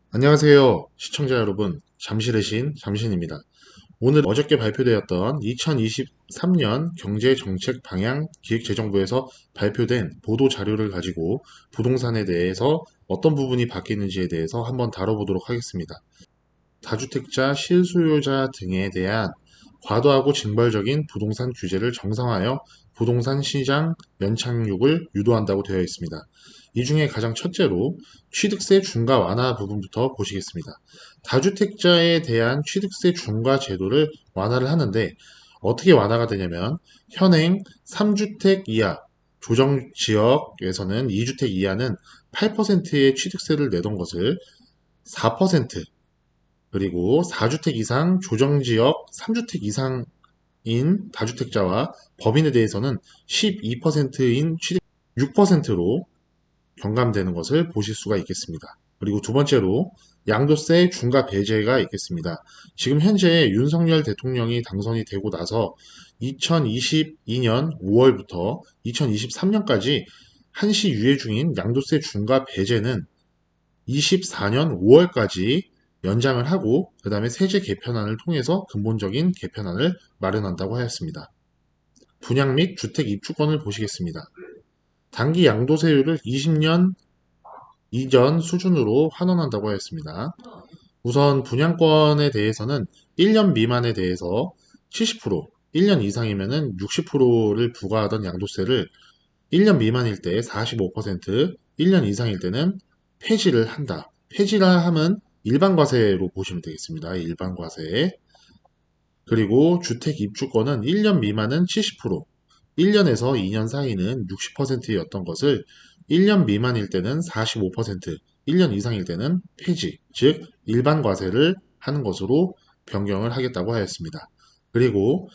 안녕하세요. 시청자 여러분. 잠실의 신 잠신입니다. 오늘 어저께 발표되었던 2023년 경제정책 방향 기획재정부에서 발표된 보도 자료를 가지고 부동산에 대해서 어떤 부분이 바뀌는지에 대해서 한번 다뤄보도록 하겠습니다. 다주택자, 실수요자 등에 대한 과도하고 징벌적인 부동산 규제를 정상화하여 부동산 시장 연착륙을 유도한다고 되어 있습니다. 이 중에 가장 첫째로 취득세 중과 완화 부분부터 보시겠습니다. 다주택자에 대한 취득세 중과 제도를 완화를 하는데 어떻게 완화가 되냐면 현행 3주택 이하 조정지역에서는 2주택 이하는 8%의 취득세를 내던 것을 4%, 그리고 4주택 이상 조정지역 3주택 이상인 다주택자와 법인에 대해서는 12%인 취득 6%로 경감되는 것을 보실 수가 있겠습니다. 그리고 두 번째로 양도세 중과 배제가 있겠습니다. 지금 현재 윤석열 대통령이 당선이 되고 나서 2022년 5월부터 2023년까지 한시 유예 중인 양도세 중과 배제는 24년 5월까지 연장을 하고 그 다음에 세제 개편안을 통해서 근본적인 개편안을 마련한다고 하였습니다. 분양 및 주택 입주권을 보시겠습니다. 단기 양도세율을 20년 이전 수준으로 환원한다고 하였습니다. 우선 분양권에 대해서는 1년 미만에 대해서 70%, 1년 이상이면 60%를 부과하던 양도세를 1년 미만일 때 45%, 1년 이상일 때는 폐지를 한다. 폐지라 함은 일반과세로 보시면 되겠습니다. 일반과세. 그리고 주택 입주권은 1년 미만은 70%, 1년에서 2년 사이는 60%였던 것을 1년 미만일 때는 45%, 1년 이상일 때는 폐지, 즉 일반과세를 하는 것으로 변경을 하겠다고 하였습니다. 그리고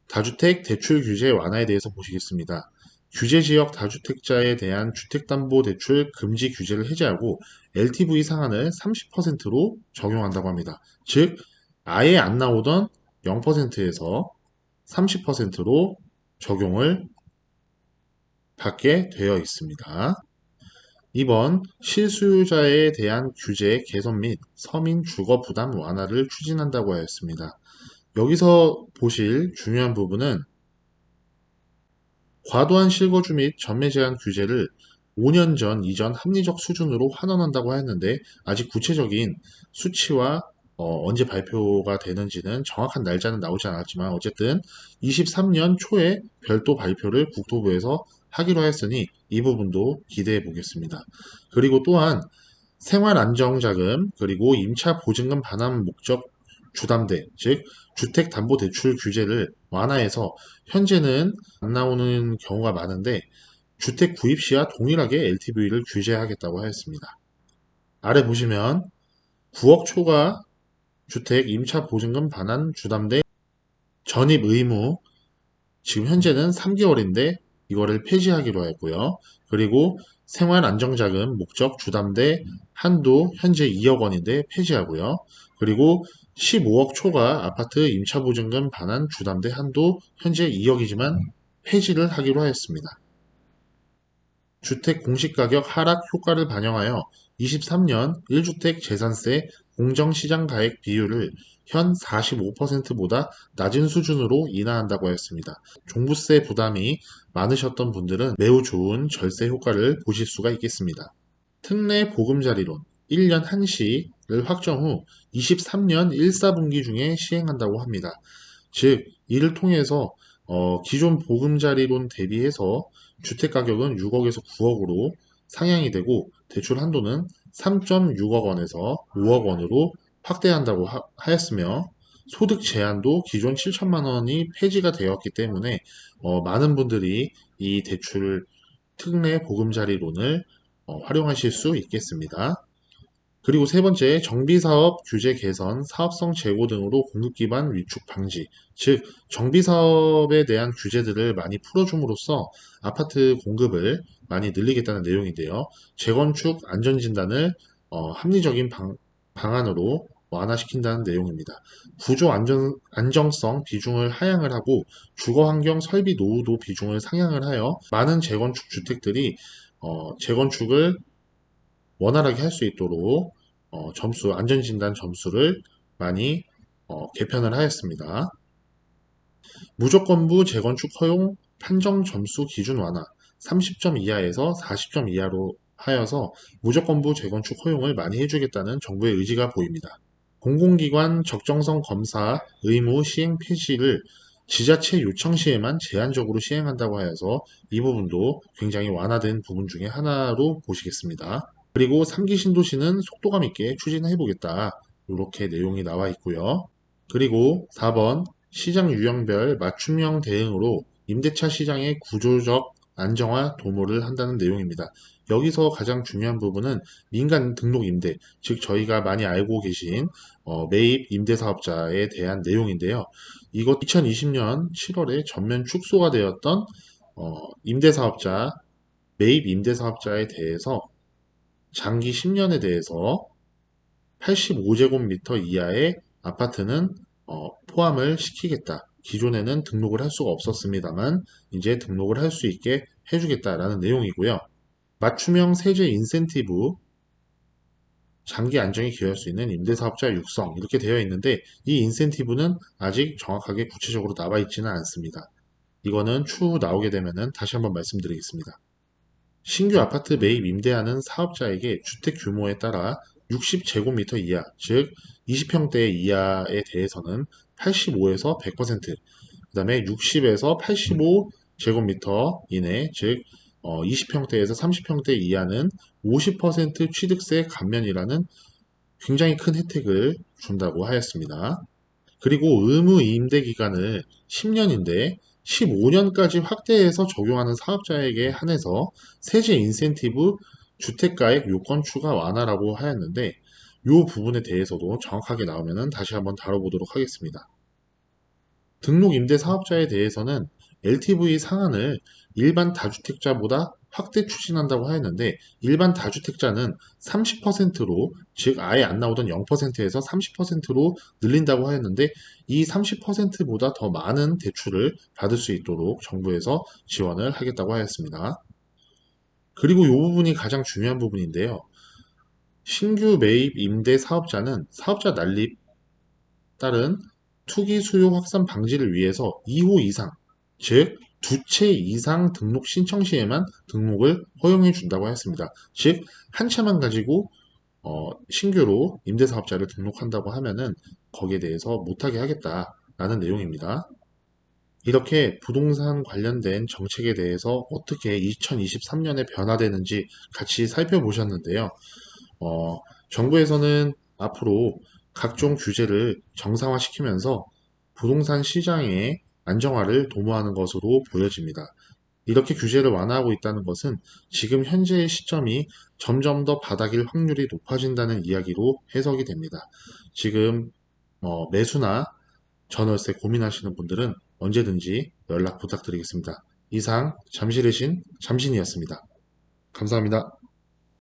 다주택 대출 규제 완화에 대해서 보시겠습니다. 규제지역 다주택자에 대한 주택담보대출 금지 규제를 해제하고 LTV 상한을 30%로 적용한다고 합니다. 즉, 아예 안 나오던 0%에서 30%로 적용을 받게 되어 있습니다. 2번, 실수요자에 대한 규제 개선 및 서민 주거 부담 완화를 추진한다고 하였습니다. 여기서 보실 중요한 부분은 과도한 실거주 및 전매 제한 규제를 5년 전 이전 합리적 수준으로 환원한다고 하였는데 아직 구체적인 수치와 언제 발표가 되는지는 정확한 날짜는 나오지 않았지만 어쨌든 23년 초에 별도 발표를 국토부에서 하기로 하였으니 이 부분도 기대해 보겠습니다. 그리고 또한 생활안정자금 그리고 임차 보증금 반환 목적 주담대, 즉 주택담보대출 규제를 완화해서 현재는 안 나오는 경우가 많은데 주택 구입 시와 동일하게 LTV를 규제하겠다고 하였습니다. 아래 보시면 9억 초과 주택 임차 보증금 반환 주담대 전입 의무, 지금 현재는 3개월인데 이거를 폐지하기로 했고요. 그리고 생활안정자금 목적 주담대 한도 현재 2억 원인데 폐지하고요. 그리고 15억 초과 아파트 임차보증금 반환 주담대 한도 현재 2억이지만 폐지를 하기로 하였습니다. 주택 공시가격 하락 효과를 반영하여 23년 1주택 재산세 공정시장가액 비율을 현 45%보다 낮은 수준으로 인하한다고 하였습니다. 종부세 부담이 많으셨던 분들은 매우 좋은 절세 효과를 보실 수가 있겠습니다. 특례 보금자리론 1년 한시를 확정 후 23년 1, 4분기 중에 시행한다고 합니다. 즉 이를 통해서 기존 보금자리론 대비해서 주택가격은 6억에서 9억으로 상향이 되고 대출 한도는 3.6억 원에서 5억 원으로 확대한다고 하였으며 소득 제한도 기존 7천만 원이 폐지가 되었기 때문에 많은 분들이 이 대출 특례 보금자리론을 활용하실 수 있겠습니다. 그리고 세 번째, 정비사업 규제 개선, 사업성 제고 등으로 공급 기반 위축 방지. 즉, 정비사업에 대한 규제들을 많이 풀어줌으로써 아파트 공급을 많이 늘리겠다는 내용인데요. 재건축 안전진단을 합리적인 방안으로 완화시킨다는 내용입니다. 구조 안정성 비중을 하향을 하고 주거 환경 설비 노후도 비중을 상향을 하여 많은 재건축 주택들이 재건축을 원활하게 할 수 있도록 안전진단 점수를 많이 개편을 하였습니다. 무조건부 재건축 허용 판정 점수 기준 완화 30점 이하에서 40점 이하로 하여서 무조건부 재건축 허용을 많이 해주겠다는 정부의 의지가 보입니다. 공공기관 적정성 검사 의무 시행 폐지를 지자체 요청 시에만 제한적으로 시행한다고 하여서 이 부분도 굉장히 완화된 부분 중에 하나로 보시겠습니다. 그리고 3기 신도시는 속도감 있게 추진해 보겠다. 이렇게 내용이 나와 있고요. 그리고 4번 시장 유형별 맞춤형 대응으로 임대차 시장의 구조적 안정화 도모를 한다는 내용입니다. 여기서 가장 중요한 부분은 민간 등록 임대, 즉 저희가 많이 알고 계신 매입 임대사업자에 대한 내용인데요. 이것 2020년 7월에 전면 축소가 되었던 임대사업자, 매입 임대사업자에 대해서 장기 10년에 대해서 85제곱미터 이하의 아파트는 포함을 시키겠다. 기존에는 등록을 할 수가 없었습니다만 이제 등록을 할 수 있게 해주겠다라는 내용이고요. 맞춤형 세제 인센티브, 장기 안정에 기여할 수 있는 임대사업자 육성 이렇게 되어 있는데 이 인센티브는 아직 정확하게 구체적으로 나와 있지는 않습니다. 이거는 추후 나오게 되면 다시 한번 말씀드리겠습니다. 신규 아파트 매입 임대하는 사업자에게 주택 규모에 따라 60제곱미터 이하, 즉 20평대 이하에 대해서는 85에서 100%, 그 다음에 60에서 85제곱미터 이내, 즉 20평대에서 30평대 이하는 50% 취득세 감면이라는 굉장히 큰 혜택을 준다고 하였습니다. 그리고 의무 임대 기간을 10년인데 15년까지 확대해서 적용하는 사업자에게 한해서 세제 인센티브 주택가액 요건 추가 완화라고 하였는데 이 부분에 대해서도 정확하게 나오면 다시 한번 다뤄보도록 하겠습니다. 등록 임대 사업자에 대해서는 LTV 상한을 일반 다주택자보다 확대 추진한다고 하였는데 일반 다주택자는 30%로 즉 아예 안 나오던 0%에서 30%로 늘린다고 하였는데 이 30%보다 더 많은 대출을 받을 수 있도록 정부에서 지원을 하겠다고 하였습니다. 그리고 이 부분이 가장 중요한 부분인데요. 신규 매입 임대 사업자는 사업자 난립 따른 투기 수요 확산 방지를 위해서 2호 이상, 즉 두 채 이상 등록 신청 시에만 등록을 허용해 준다고 했습니다. 즉 한 채만 가지고 신규로 임대사업자를 등록한다고 하면은 거기에 대해서 못하게 하겠다라는 내용입니다. 이렇게 부동산 관련된 정책에 대해서 어떻게 2023년에 변화되는지 같이 살펴보셨는데요. 정부에서는 앞으로 각종 규제를 정상화시키면서 부동산 시장의 안정화를 도모하는 것으로 보여집니다. 이렇게 규제를 완화하고 있다는 것은 지금 현재의 시점이 점점 더 바닥일 확률이 높아진다는 이야기로 해석이 됩니다. 지금 매수나 전월세 고민하시는 분들은 언제든지 연락 부탁드리겠습니다. 이상 잠실의 신 잠신이었습니다. 감사합니다.